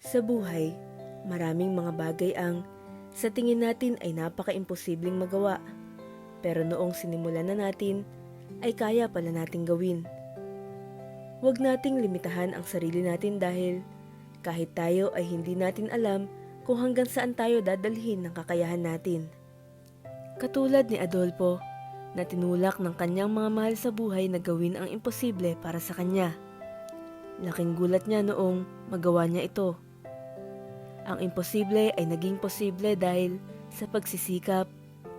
Sa buhay, maraming mga bagay ang sa tingin natin ay napaka-imposibleng magawa. Pero noong sinimulan na natin, ay kaya pala nating gawin. Huwag nating limitahan ang sarili natin dahil kahit tayo ay hindi natin alam kung hanggang saan tayo dadalhin ng kakayahan natin. Katulad ni Adolfo, na tinulak ng kanyang mga mahal sa buhay na gawin ang imposible para sa kanya. Laking gulat niya noong magawa niya ito. Ang imposible ay naging posible dahil sa pagsisikap,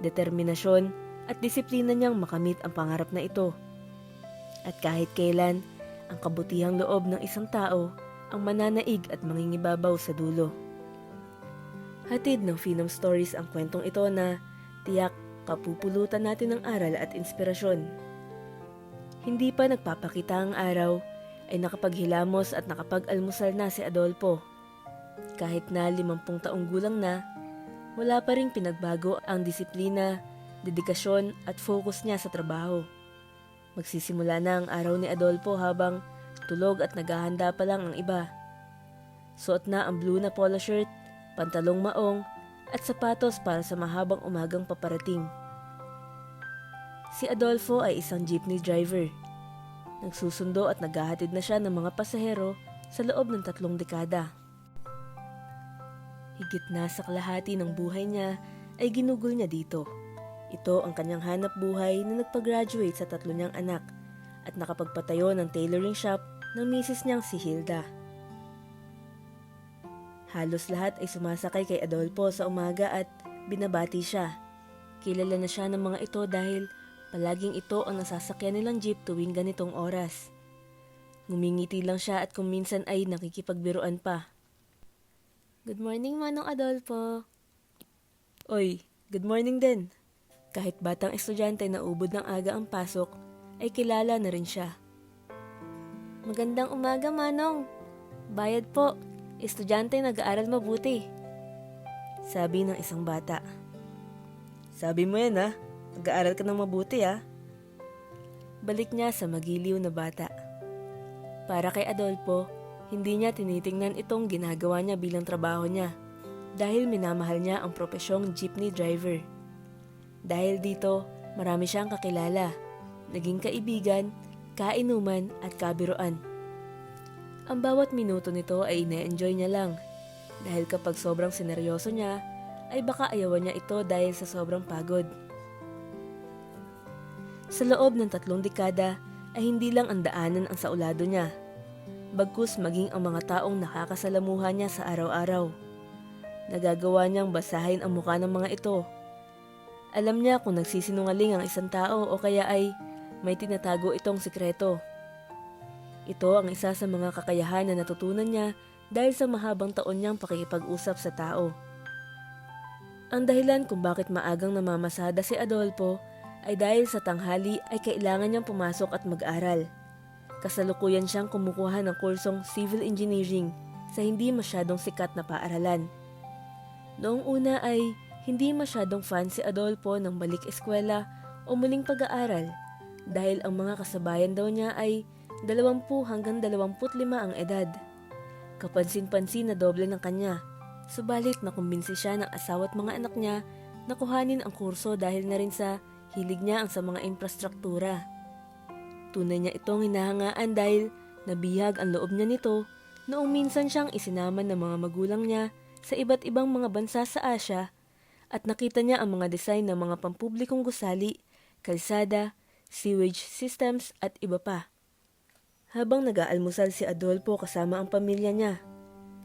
determinasyon at disiplina niyang makamit ang pangarap na ito. At kahit kailan, ang kabutihang loob ng isang tao ang mananaig at mangingibabaw sa dulo. Hatid ng Phenom Stories ang kwentong ito na tiyak kapupulutan natin ng aral at inspirasyon. Hindi pa nagpapakita ang araw ay nakapaghilamos at nakapag-almusal na si Adolfo. Kahit na 50 taong gulang na, wala pa ring pinagbago ang disiplina, dedikasyon at focus niya sa trabaho. Magsisimula na ang araw ni Adolfo habang tulog at naghahanda pa lang ang iba. Suot na ang blue na polo shirt, pantalong maong at sapatos para sa mahabang umagang paparating. Si Adolfo ay isang jeepney driver. Nagsusundo at naghahatid na siya ng mga pasahero sa loob ng 3 dekada. Higit na sa kalahati ng buhay niya ay ginugol niya dito. Ito ang kanyang hanap buhay na nagpa-graduate sa 3 niyang anak at nakapagpatayo ng tailoring shop ng misis niyang si Hilda. Halos lahat ay sumasakay kay Adolfo sa umaga at binabati siya. Kilala na siya ng mga ito dahil palaging ito ang nasasakyan nilang jeep tuwing ganitong oras. Ngumingiti lang siya at kung minsan ay nakikipagbiruan pa. Good morning, Manong Adolfo. Oy, good morning din. Kahit batang estudyante na ubod ng aga ang pasok, ay kilala na rin siya. Magandang umaga, Manong. Bayad po. Estudyante nag-aaral mabuti. Sabi ng isang bata. Sabi mo yan nag-aaral ka ng mabuti Balik niya sa magiliw na bata. Para kay Adolfo, hindi niya tinitingnan itong ginagawa niya bilang trabaho niya dahil minamahal niya ang profesyong jeepney driver. Dahil dito, marami siyang kakilala, naging kaibigan, kainuman at kabiruan. Ang bawat minuto nito ay ine-enjoy niya lang dahil kapag sobrang sineryoso niya ay baka ayawan niya ito dahil sa sobrang pagod. Sa loob ng 3 dekada ay hindi lang ang daanan ang saulado niya, bagkus maging ang mga taong nakakasalamuha niya sa araw-araw. Nagagawa niyang basahin ang mukha ng mga ito. Alam niya kung nagsisinungaling ang isang tao o kaya ay may tinatago itong sikreto. Ito ang isa sa mga kakayahan na natutunan niya dahil sa mahabang taon niyang pakikipag-usap sa tao. Ang dahilan kung bakit maagang namamasada si Adolfo ay dahil sa tanghali ay kailangan niyang pumasok at mag-aral. Kasalukuyan siyang kumukuha ng kursong civil engineering sa hindi masyadong sikat na paaralan. Noong una ay hindi masyadong fan si Adolfo ng balik eskwela o muling pag-aaral dahil ang mga kasabayan daw niya ay 20 hanggang 25 ang edad. Kapansin-pansin na doble ng kanya, subalit nakumbinsi siya ng asawa at mga anak niya na kuhanin ang kurso dahil na rin sa hilig niya ang sa mga infrastruktura. Tunay niya itong hinahangaan dahil nabihag ang loob niya nito noong minsan siyang isinama ng mga magulang niya sa iba't ibang mga bansa sa Asia at nakita niya ang mga design ng mga pampublikong gusali, kalsada, sewage systems at iba pa. Habang nag-aalmusal si Adolfo kasama ang pamilya niya.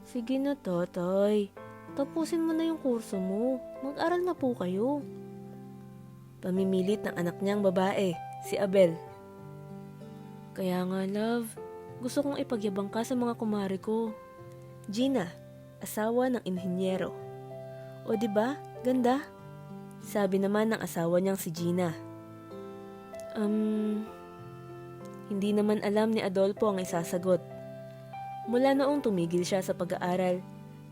Sige na, Totoy. Tapusin mo na yung kurso mo. Mag-aral na po kayo. Pamimilit ng anak niyang babae, si Abel. Kaya nga, love. Gusto kong ipagyabang ka sa mga kumare ko. Gina, asawa ng inhinyero. O diba? Ganda? Sabi naman ng asawa niyang si Gina. Hindi naman alam ni Adolfo ang isasagot. Mula noong tumigil siya sa pag-aaral,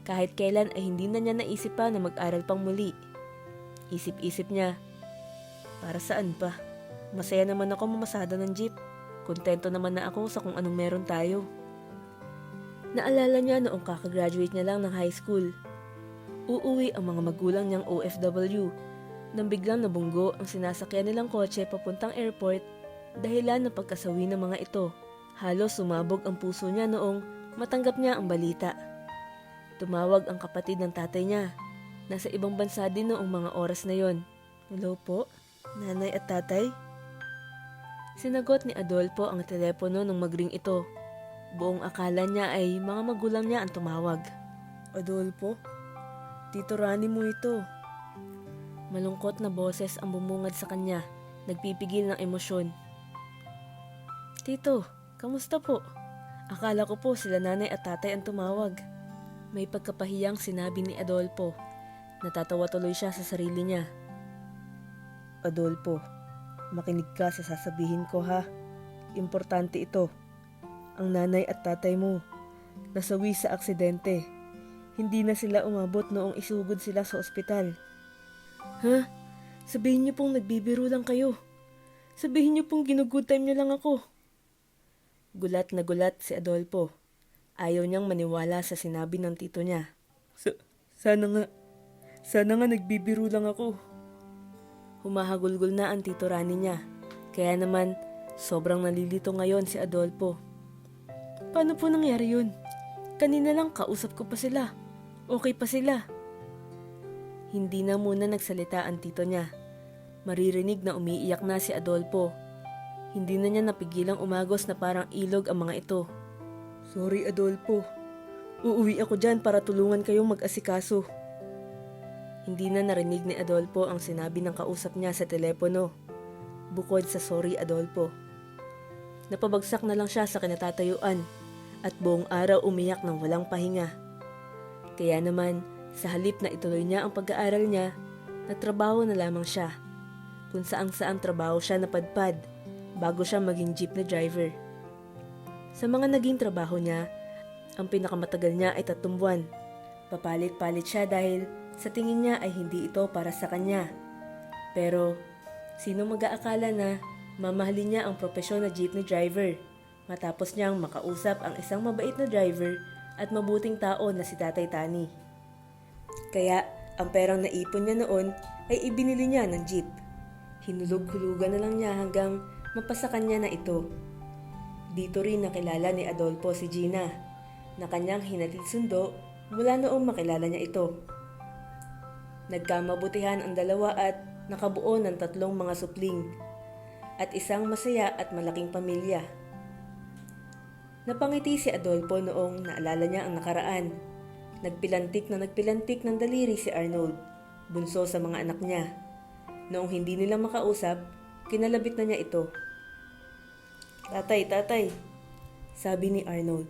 kahit kailan ay hindi na niya naisip pa na mag-aral pang muli. Isip-isip niya, para saan pa? Masaya naman ako mamasada ng jeep. Kontento naman na ako sa kung anong meron tayo. Naalala niya noong kakagraduate niya lang ng high school. Uuwi ang mga magulang niyang OFW nang biglang nabunggo ang sinasakyan nilang kotse papuntang airport dahilan ng pagkasawi ng mga ito. Halos sumabog ang puso niya noong matanggap niya ang balita. Tumawag ang kapatid ng tatay niya. Nasa ibang bansa din noong mga oras na yon. Hello po, nanay at tatay? Sinagot ni Adolfo ang telepono nung magring ito. Buong akala niya ay mga magulang niya ang tumawag. Adolfo, Tito Rani mo ito. Malungkot na boses ang bumungad sa kanya, nagpipigil ng emosyon. Tito, kamusta po? Akala ko po sila nanay at tatay ang tumawag. May pagkapahiyang sinabi ni Adolfo. Natatawa tuloy siya sa sarili niya. Adolfo, makinig ka sa sasabihin ko ha. Importante ito. Ang nanay at tatay mo, nasawi sa aksidente. Hindi na sila umabot noong isugod sila sa ospital. Ha? Sabihin niyo pong nagbibiro lang kayo. Sabihin niyo pong ginugood time niyo lang ako. Gulat na gulat si Adolfo. Ayaw niyang maniwala sa sinabi ng tito niya. Sana nga nagbibiro lang ako. Humahagulgol na ang tito Rani niya. Kaya naman, sobrang nalilito ngayon si Adolfo. Paano po nangyari yun? Kanina lang kausap ko pa sila. Okay pa sila. Hindi na muna nagsalita ang tito niya. Maririnig na umiiyak na si Adolfo. Hindi na niya napigilang umagos na parang ilog ang mga ito. Sorry Adolfo. Uuwi ako dyan para tulungan kayong mag-asikaso. Hindi na narinig ni Adolfo ang sinabi ng kausap niya sa telepono. Bukod sa sorry Adolfo. Napabagsak na lang siya sa kinatatayuan at buong araw umiyak ng walang pahinga. Kaya naman, sa halip na ituloy niya ang pag-aaral niya, nagtrabaho na lamang siya. Kung saang trabaho siya napadpad bago siya maging jeepney driver. Sa mga naging trabaho niya, ang pinakamatagal niya ay 3 buwan. Papalit-palit siya dahil sa tingin niya ay hindi ito para sa kanya. Pero, sino mag-aakala na mamahalin niya ang propesyon na jeepney driver matapos niyang makausap ang isang mabait na driver at mabuting tao na si Tatay Tani. Kaya, ang perang naipon niya noon ay ibinili niya ng jeep. Hinulog-hulugan na lang niya hanggang mapasakan niya na ito. Dito rin nakilala ni Adolfo si Gina na kanyang hinatid sundo mula noong makilala niya ito. Nagkamabutihan ang dalawa at nakabuo ng 3 mga supling at isang masaya at malaking pamilya. Napangiti si Adolfo noong naalala niya ang nakaraan. Nagpilantik ng daliri si Arnold, bunso sa mga anak niya. Noong hindi nila makausap, kinalabit na niya ito. Tatay, sabi ni Arnold.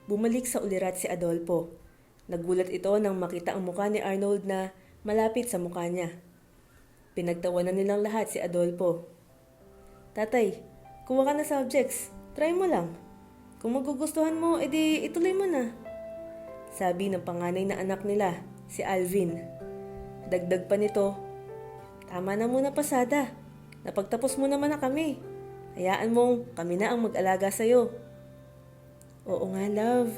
Bumalik sa ulirat si Adolfo. Nagulat ito nang makita ang mukha ni Arnold na malapit sa mukha niya. Pinagtawanan nilang lahat si Adolfo. Tatay, kuha ka na subjects. Try mo lang. Kung magugustuhan mo, edi ituloy mo na. Sabi ng panganay na anak nila, si Alvin. Dagdag pa nito, tama na muna pasada. Napagtapos mo naman na kami. Hayaan mong kami na ang mag-alaga sa'yo. Oo nga, love.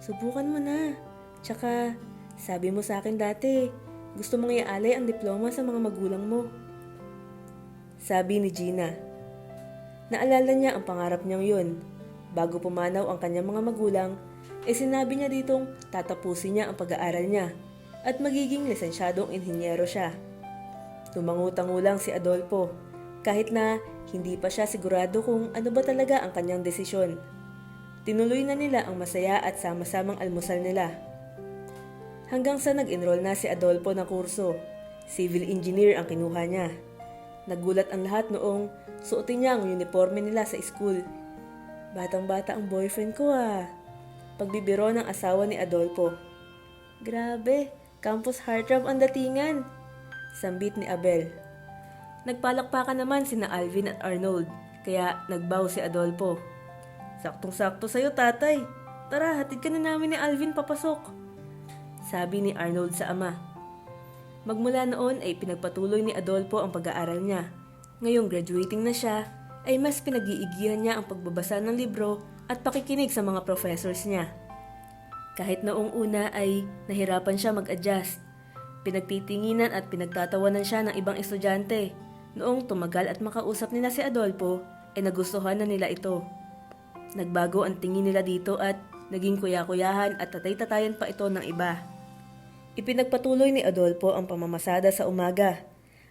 Subukan mo na. Tsaka, sabi mo sa akin dati, gusto mong ialay ang diploma sa mga magulang mo. Sabi ni Gina. Naalala niya ang pangarap niyang yun. Bago pumanaw ang kanyang mga magulang, sinabi niya ditong tatapusin niya ang pag-aaral niya at magiging lisensyadong inhinyero siya. Tumangu-tangu lang si Adolfo, kahit na hindi pa siya sigurado kung ano ba talaga ang kanyang desisyon. Tinuloy na nila ang masaya at sama-samang almusal nila. Hanggang sa nag-enroll na si Adolfo ng kurso, civil engineer ang kinuha niya. Nagulat ang lahat noong suotin niya ang uniforme nila sa school. Batang-bata ang boyfriend ko ah. Pagbibiro ng asawa ni Adolfo. Grabe, campus heartthrob ang datingan. Sambit ni Abel. Nagpalakpakan naman sina Alvin at Arnold, kaya nagbow si Adolfo. Saktong-sakto sa'yo tatay. Tara, hatid ka na namin ni Alvin papasok. Sabi ni Arnold sa ama. Magmula noon ay pinagpatuloy ni Adolfo ang pag-aaral niya. Ngayong graduating na siya, ay mas pinag-iigihan niya ang pagbabasa ng libro at pakikinig sa mga professors niya. Kahit noong una ay nahirapan siya mag-adjust. Pinagtitinginan at pinagtatawanan siya ng ibang estudyante. Noong tumagal at makausap nila si Adolfo, ay nagustuhan na nila ito. Nagbago ang tingin nila dito at naging kuya-kuyahan at tatay-tatayan pa ito ng iba. Ipinagpatuloy ni Adolfo ang pamamasada sa umaga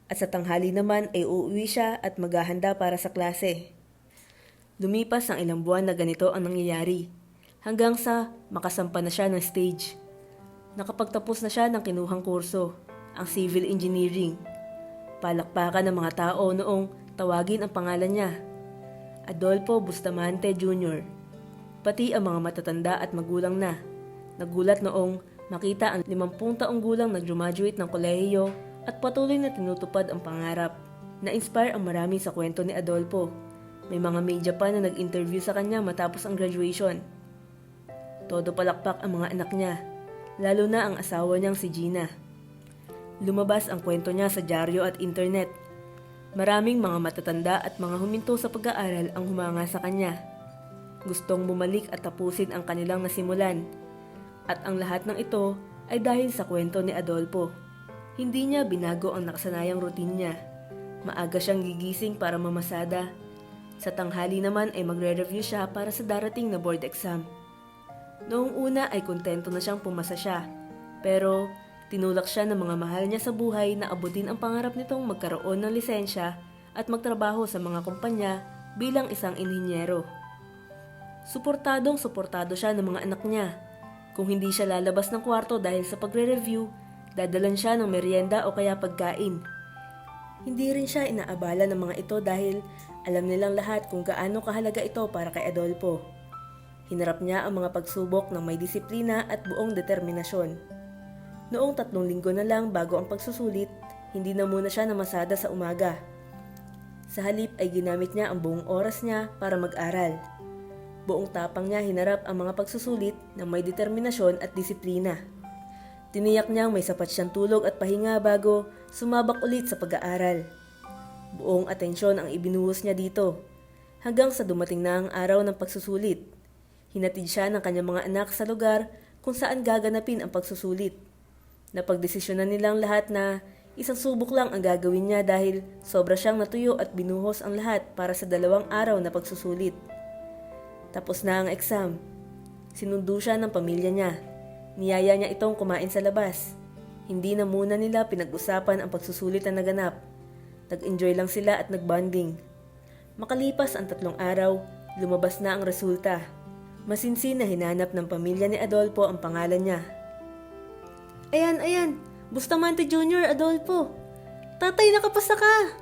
at sa tanghali naman ay uuwi siya at maghahanda para sa klase. Lumipas ang ilang buwan na ganito ang nangyayari hanggang sa makasampa na siya ng stage. Nakapagtapos na siya ng kinuhang kurso, ang civil engineering. Palakpakan ng mga tao noong tawagin ang pangalan niya, Adolfo Bustamante Jr. Pati ang mga matatanda at magulang na. Nagulat noong makita ang 50 taong gulang na graduate ng kolehiyo at patuloy na tinutupad ang pangarap. Na-inspire ang marami sa kwento ni Adolfo. May mga media pa na nag-interview sa kanya matapos ang graduation. Todo palakpak ang mga anak niya, lalo na ang asawa niyang si Gina. Lumabas ang kwento niya sa dyaryo at internet. Maraming mga matatanda at mga huminto sa pag-aaral ang humanga sa kanya. Gustong bumalik at tapusin ang kanilang nasimulan. At ang lahat ng ito ay dahil sa kwento ni Adolfo. Hindi niya binago ang nakasanayang routine niya. Maaga siyang gigising para mamasada. Sa tanghali naman ay magre-review siya para sa darating na board exam. Noong una ay kontento na siyang pumasa siya. Pero tinulak siya ng mga mahal niya sa buhay na abutin ang pangarap nitong magkaroon ng lisensya at magtrabaho sa mga kumpanya bilang isang inhinyero. Suportado siya ng mga anak niya. Kung hindi siya lalabas ng kwarto dahil sa pagre-review, dadalan siya ng merienda o kaya pagkain. Hindi rin siya inaabala ng mga ito dahil alam nilang lahat kung gaano kahalaga ito para kay Adolfo. Hinarap niya ang mga pagsubok ng may disiplina at buong determinasyon. Noong 3 linggo na lang bago ang pagsusulit, hindi na muna siya namasada sa umaga. Sa halip ay ginamit niya ang buong oras niya para mag-aral. Buong tapang niya hinarap ang mga pagsusulit ng may determinasyon at disiplina. Tiniyak niyang may sapat siyang tulog at pahinga bago sumabak ulit sa pag-aaral. Buong atensyon ang ibinuhos niya dito, hanggang sa dumating na ang araw ng pagsusulit. Hinatid siya ng kanyang mga anak sa lugar kung saan gaganapin ang pagsusulit. Napagdesisyonan nilang lahat na isang subok lang ang gagawin niya dahil sobra siyang natuyo at binuhos ang lahat para sa 2 araw na pagsusulit. Tapos na ang exam. Sinundo siya ng pamilya niya. Niyaya niya itong kumain sa labas. Hindi na muna nila pinag-usapan ang pagsusulit na naganap. Nag-enjoy lang sila at nag-bonding. Makalipas ang 3 araw, lumabas na ang resulta. Masinsin na hinanap ng pamilya ni Adolfo ang pangalan niya. Ayan, Bustamante Jr. Adolfo. Tatay, nakapasa ka!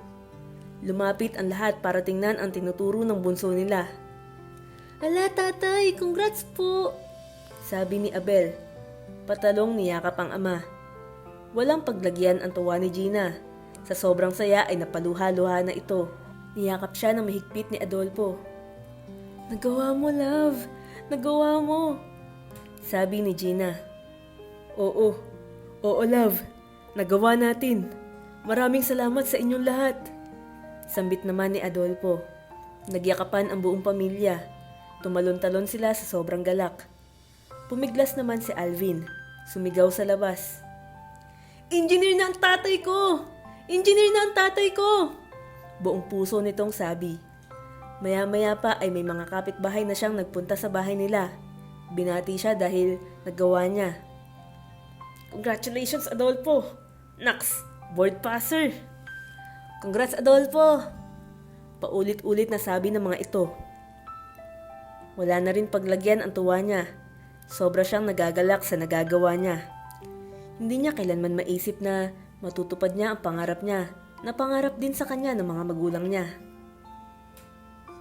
Lumapit ang lahat para tingnan ang tinuturo ng bunso nila. Ala tatay, congrats po! Sabi ni Abel. Patalong niyakap ang ama. Walang paglagyan ang tuwa ni Gina. Sa sobrang saya ay napaluha-luha na ito. Niyakap siya ng mahigpit ni Adolfo. Nagawa mo, love. Nagawa mo. Sabi ni Gina. Oo, love. Nagawa natin. Maraming salamat sa inyong lahat. Sambit naman ni Adolfo. Nagyakapan ang buong pamilya. Tumalon-talon sila sa sobrang galak. Pumiglas naman si Alvin. Sumigaw sa labas. Engineer na ang tatay ko! Engineer na ang tatay ko! Buong puso nitong sabi. Maya-maya pa ay may mga kapitbahay na siyang nagpunta sa bahay nila. Binati siya dahil nagawa niya. Congratulations, Adolfo! Naks, board passer! Congrats, Adolfo! Paulit-ulit na sabi ng mga ito. Wala na rin paglagyan ang tuwa niya. Sobra siyang nagagalak sa nagagawa niya. Hindi niya kailanman maisip na matutupad niya ang pangarap niya na pangarap din sa kanya ng mga magulang niya.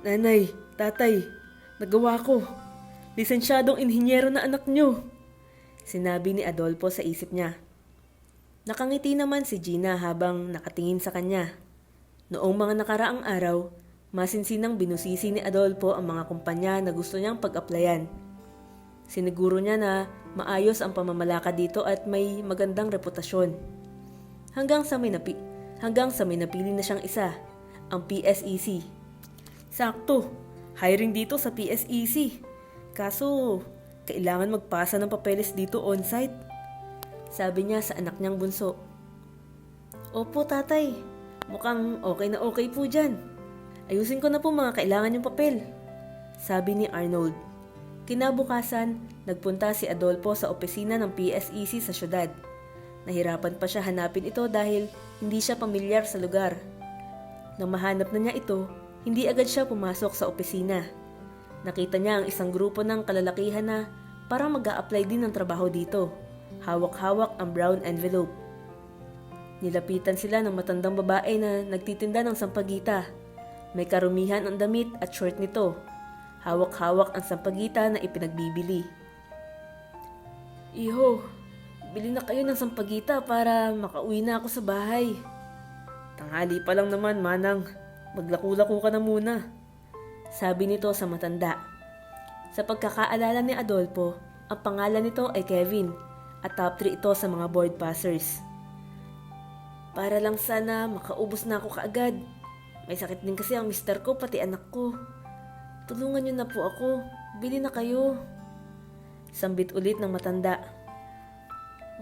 Nanay, tatay, nagawa ko. Lisensyadong inhinyero na anak niyo. Sinabi ni Adolfo sa isip niya. Nakangiti naman si Gina habang nakatingin sa kanya. Noong mga nakaraang araw, masinsinang binusisi ni Adolfo ang mga kumpanya na gusto niyang pag-applyan. Siniguro niya na maayos ang pamamalakad dito at may magandang reputasyon. Hanggang sa may napili na siyang isa, ang PSEC. Sakto, hiring dito sa PSEC. Kaso, Kailangan magpasa ng papeles dito on-site. Sabi niya sa anak niyang bunso. Opo tatay, mukhang okay na okay po dyan. Ayusin ko na po mga kailangan yung papel. Sabi ni Arnold. Kinabukasan, nagpunta si Adolfo sa opisina ng PSEC sa syudad. Nahirapan pa siya hanapin ito dahil hindi siya pamilyar sa lugar. Nang mahanap na niya ito, hindi agad siya pumasok sa opisina. Nakita niya ang isang grupo ng kalalakihan na parang mag-a-apply din ng trabaho dito. Hawak-hawak ang brown envelope. Nilapitan sila ng matandang babae na nagtitinda ng sampagita. May karumihan ang damit at short nito. Hawak-hawak ang sampagita na ipinagbibili. Iho, bili na kayo ng sampagita para makauwi na ako sa bahay. Tanghali pa lang naman, Manang. Maglako-lako ka na muna. Sabi nito sa matanda. Sa pagkakaalala ni Adolfo, ang pangalan nito ay Kevin at top 3 ito sa mga board passers. Para lang sana makaubos na ako kaagad. May sakit din kasi ang mister ko pati anak ko. Tulungan niyo na po ako. Bili na kayo. Sambit ulit ng matanda.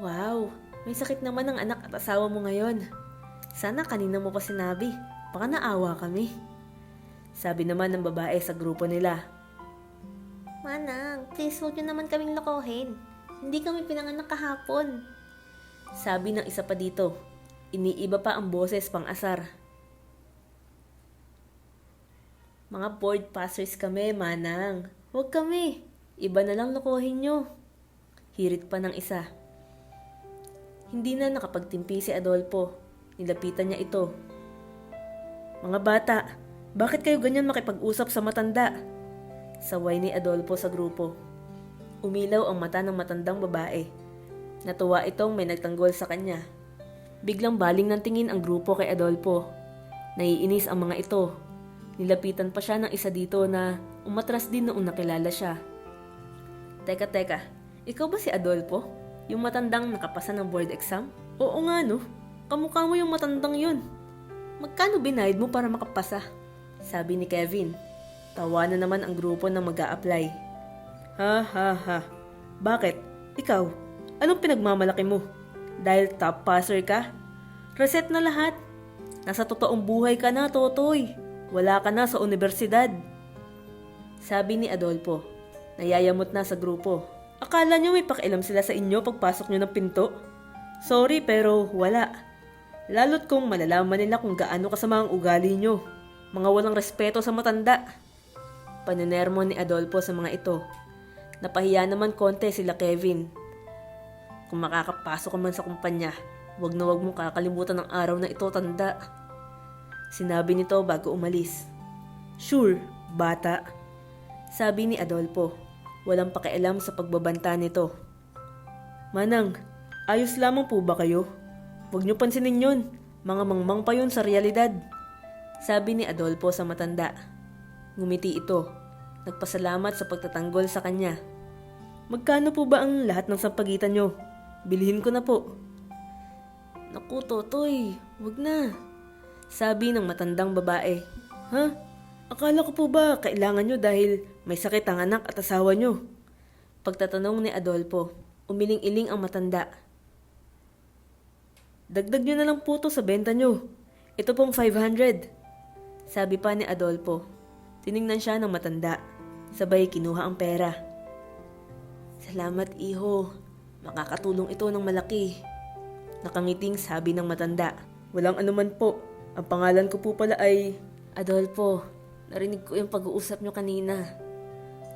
Wow, may sakit naman ang anak at asawa mo ngayon. Sana kanina mo pa sinabi. Baka naawa kami. Sabi naman ng babae sa grupo nila. Manang, please huwag niyo naman kaming lokohin. Hindi kami pinanganak kahapon. Sabi ng isa pa dito. Iniiba pa ang boses pang-asar. Mga board passers kami, Manang. Huwag kami. Iba na lang lokohin nyo. Hirit pa ng isa. Hindi na nakapagtimpi si Adolfo. Nilapitan niya ito. Mga bata, bakit kayo ganyan makipag-usap sa matanda? Saway ni Adolfo sa grupo. Umilaw ang mata ng matandang babae. Natuwa itong may nagtanggol sa kanya. Biglang baling ng tingin ang grupo kay Adolfo. Naiinis ang mga ito. Nilapitan pa siya ng isa dito na umatras din noong nakilala siya. Teka, ikaw ba si Adolfo? Yung matandang nakapasa ng board exam? Oo nga no, kamukha mo yung matandang yun. Magkano binayad mo para makapasa? Sabi ni Kevin. Tawa na naman ang grupo na mag-a-apply. Ha. Bakit? Ikaw, anong pinagmamalaki mo? Dahil top passer ka? Reset na lahat. Nasa totoong buhay ka na, Totoy. Wala ka na sa universidad. Sabi ni Adolfo. Nayayamot na sa grupo. Akala nyo may pakialam sila sa inyo pagpasok nyo ng pinto? Sorry pero wala. Lalo't kung malalaman nila kung gaano kasama ang ugali nyo. Mga walang respeto sa matanda. Paninermo ni Adolfo sa mga ito. Napahiya naman konti sila Kevin. Kung makakapasok ka man sa kumpanya, wag na wag mong kakalimutan ng araw na ito, tanda. Sinabi nito bago umalis. Sure, bata. Sabi ni Adolfo. Walang pakialam sa pagbabanta nito. Manang, ayos lamang po ba kayo? Huwag niyo pansinin yun. Mga mangmang pa yun sa realidad. Sabi ni Adolfo sa matanda. Ngumiti ito. Nagpasalamat sa pagtatanggol sa kanya. Magkano po ba ang lahat ng sampagitan nyo? Bilhin ko na po. Naku, Totoy, wag na. Sabi ng matandang babae. Ha? Akala ko po ba kailangan nyo dahil may sakit ang anak at asawa nyo? Pagtatanong ni Adolfo, umiling-iling ang matanda. Dagdag nyo na lang po to sa benta nyo. Ito pong 500. Sabi pa ni Adolfo. Tiningnan siya ng matanda. Sabay kinuha ang pera. Salamat, iho. Makakatulong ito ng malaki. Nakangiting sabi ng matanda. Walang anuman po. Ang pangalan ko po pala ay Adolfo. Narinig ko yung pag-uusap nyo kanina.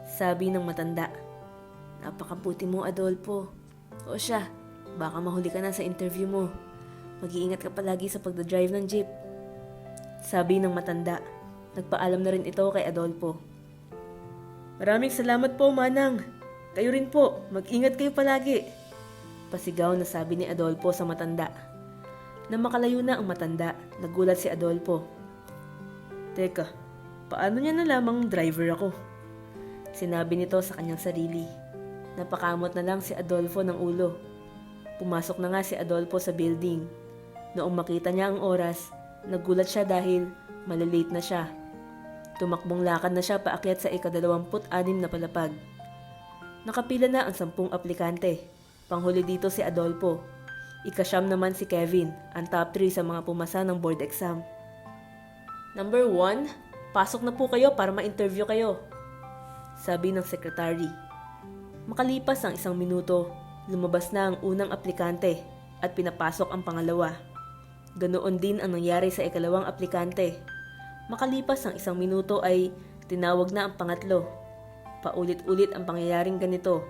Sabi ng matanda. Napakabuti mo, Adolfo. O siya, baka mahuli ka na sa interview mo. Mag-iingat ka palagi sa pagdadrive ng jeep. Sabi ng matanda. Nagpaalam na rin ito kay Adolfo. Maraming salamat po, Manang. Kayo rin po, mag-ingat kayo palagi. Pasigaw na sabi ni Adolfo sa matanda. Nang makalayo na ang matanda, nagulat si Adolfo. Teka, paano niya nalamang driver ako? Sinabi nito sa kanyang sarili. Napakamot na lang si Adolfo ng ulo. Pumasok na nga si Adolfo sa building. Noong makita niya ang oras, nagulat siya dahil malilate na siya. Tumakbong lakad na siya paakyat sa ika-26 na palapag. Nakapila na ang 10 aplikante. Panghuli dito si Adolfo. Ika-9 naman si Kevin, ang top 3 sa mga pumasa ng board exam. Number 1, pasok na po kayo para ma-interview kayo, sabi ng sekretary. Makalipas ang 1 minuto, lumabas na ang unang aplikante at pinapasok ang pangalawa. Ganoon din ang nangyari sa ikalawang aplikante. Makalipas ang 1 minuto ay tinawag na ang pangatlo. Paulit-ulit ang pangyayaring ganito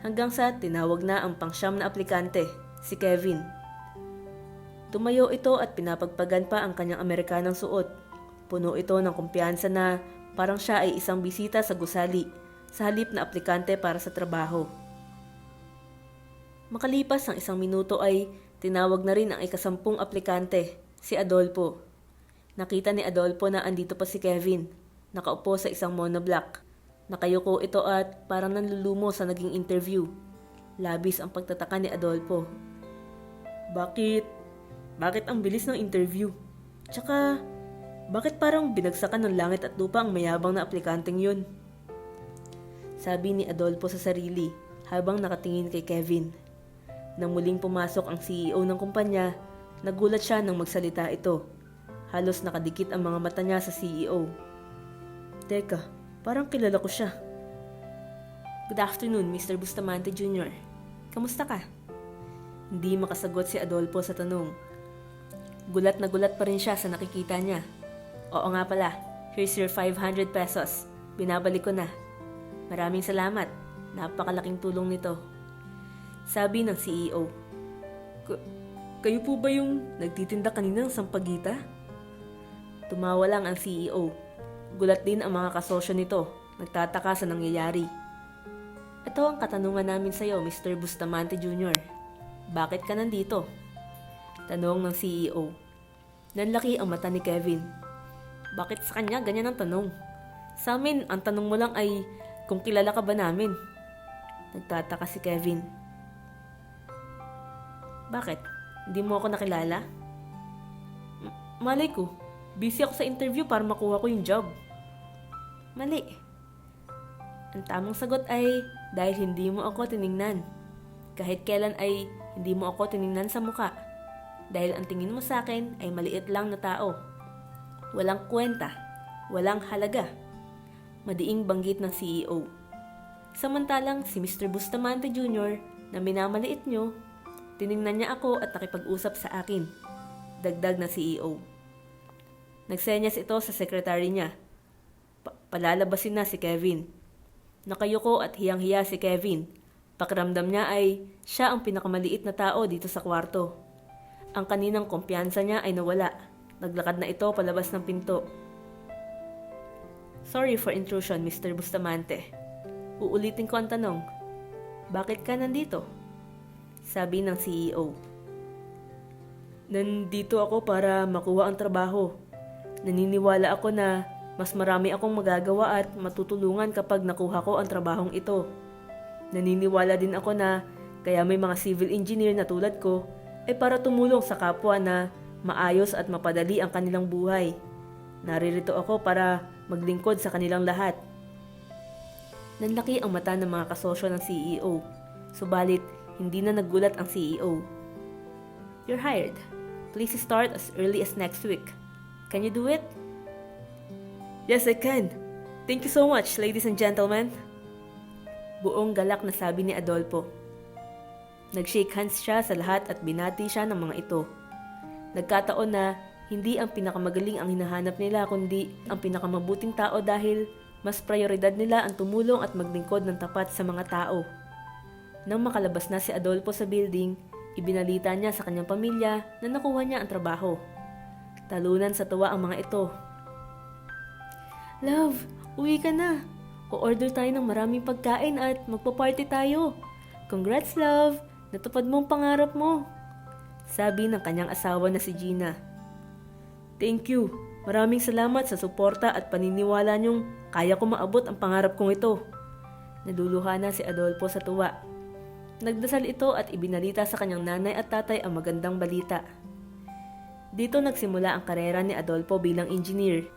hanggang sa tinawag na ang pang-9 na aplikante, si Kevin. Tumayo ito at pinapagpagan pa ang kanyang Amerikanang suot. Puno ito ng kumpiyansa na parang siya ay isang bisita sa gusali sa halip na aplikante para sa trabaho. Makalipas ang 1 minuto ay tinawag na rin ang ika-10 aplikante, si Adolfo. Nakita ni Adolfo na andito pa si Kevin, nakaupo sa isang monoblock. Nakayuko ito at parang nanlulumo sa naging interview. Labis ang pagtataka ni Adolfo. Bakit ang bilis ng interview? Tsaka, bakit parang binagsakan ng langit at lupa ang mayabang na aplikanteng yun? Sabi ni Adolfo sa sarili habang nakatingin kay Kevin. Nang muling pumasok ang CEO ng kumpanya, nagulat siya nang magsalita ito. Halos nakadikit ang mga mata niya sa CEO. Teka, parang kilala ko siya. Good afternoon, Mr. Bustamante Jr. Kamusta ka? Hindi makasagot si Adolfo sa tanong. Gulat na gulat pa rin siya sa nakikita niya. Oo nga pala, here's your 500 pesos. Binabalik ko na. Maraming salamat. Napakalaking tulong nito. Sabi ng CEO. Kayo po ba yung nagtitinda kanina ng sampagita? Tumawa lang ang CEO. Gulat din ang mga kasosyo nito. Nagtataka sa nangyayari. Ito ang katanungan namin sa iyo, Mr. Bustamante Jr. Bakit ka nandito? Tanong ng CEO. Nanlaki ang mata ni Kevin. Bakit sa kanya ganyan ang tanong? Sa amin, ang tanong mo lang ay kung kilala ka ba namin. Nagtataka si Kevin. Bakit? Hindi mo ako nakilala? Malay ko. Busy ako sa interview para makuha ko yung job. Mali. Ang tamang sagot ay dahil hindi mo ako tiningnan. Kahit kailan ay hindi mo ako tiningnan sa muka. Dahil ang tingin mo sa akin ay maliit lang na tao. Walang kwenta. Walang halaga. Madiing banggit ng CEO. Samantalang si Mr. Bustamante Jr. na minamaliit nyo, tiningnan niya ako at nakipag-usap sa akin. Dagdag na CEO. Nagsenyas ito sa sekretary niya. Palalabasin na si Kevin. Nakayuko at hiyang-hiya si Kevin. Pakiramdam niya ay siya ang pinakamaliit na tao dito sa kwarto. Ang kaninang kumpiyansa niya ay nawala. Naglakad na ito palabas ng pinto. Sorry for intrusion, Mr. Bustamante. Uulitin ko ang tanong. Bakit ka nandito? Sabi ng CEO. Nandito ako para makuha ang trabaho. Naniniwala ako na mas marami akong magagawa at matutulungan kapag nakuha ko ang trabahong ito. Naniniwala din ako na kaya may mga civil engineer na tulad ko ay para tumulong sa kapwa na maayos at mapadali ang kanilang buhay. Naririto ako para maglingkod sa kanilang lahat. Nanlaki ang mata ng mga kasosyo ng CEO. Subalit, hindi na nagulat ang CEO. You're hired. Please start as early as next week. Can you do it? Yes, I can. Thank you so much, ladies and gentlemen. Buong galak na sabi ni Adolfo. Nag-shake hands siya sa lahat at binati siya ng mga ito. Nagkataon na hindi ang pinakamagaling ang hinahanap nila kundi ang pinakamabuting tao dahil mas prioridad nila ang tumulong at maglingkod ng tapat sa mga tao. Nang makalabas na si Adolfo sa building, ibinalita niya sa kanyang pamilya na nakuha niya ang trabaho. Talunan sa tuwa ang mga ito. Love, uwi ka na. O-order tayo ng maraming pagkain at magpa-party tayo. Congrats, love! Natupad mo ang pangarap mo. Sabi ng kanyang asawa na si Gina. Thank you. Maraming salamat sa suporta at paniniwala niyong kaya ko maabot ang pangarap kong ito. Naluluha na si Adolfo sa tuwa. Nagdasal ito at ibinalita sa kanyang nanay at tatay ang magandang balita. Dito nagsimula ang karera ni Adolfo bilang engineer.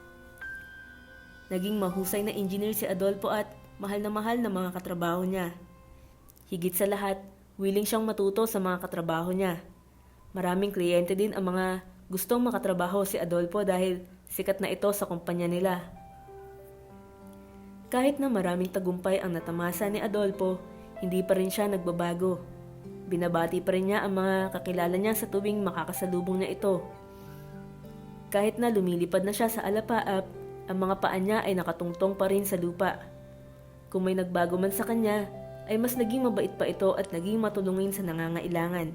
Naging mahusay na engineer si Adolfo at mahal na mga katrabaho niya. Higit sa lahat, willing siyang matuto sa mga katrabaho niya. Maraming kliyente din ang mga gustong makatrabaho si Adolfo dahil sikat na ito sa kumpanya nila. Kahit na maraming tagumpay ang natamasa ni Adolfo, hindi pa rin siya nagbabago. Binabati pa rin niya ang mga kakilala niya sa tuwing makakasalubong niya ito. Kahit na lumilipad na siya sa alapaap, ang mga paa niya ay nakatungtong pa rin sa lupa. Kung may nagbago man sa kanya, ay mas naging mabait pa ito at naging matulungin sa nangangailangan.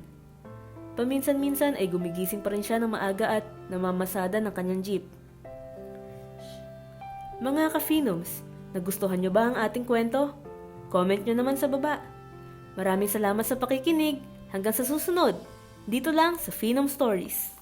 Paminsan-minsan ay gumigising pa rin siya ng maaga at namamasada ng kanyang jeep. Mga ka-Phenoms, nagustuhan niyo ba ang ating kwento? Comment niyo naman sa baba. Maraming salamat sa pakikinig. Hanggang sa susunod, dito lang sa Phenom Stories.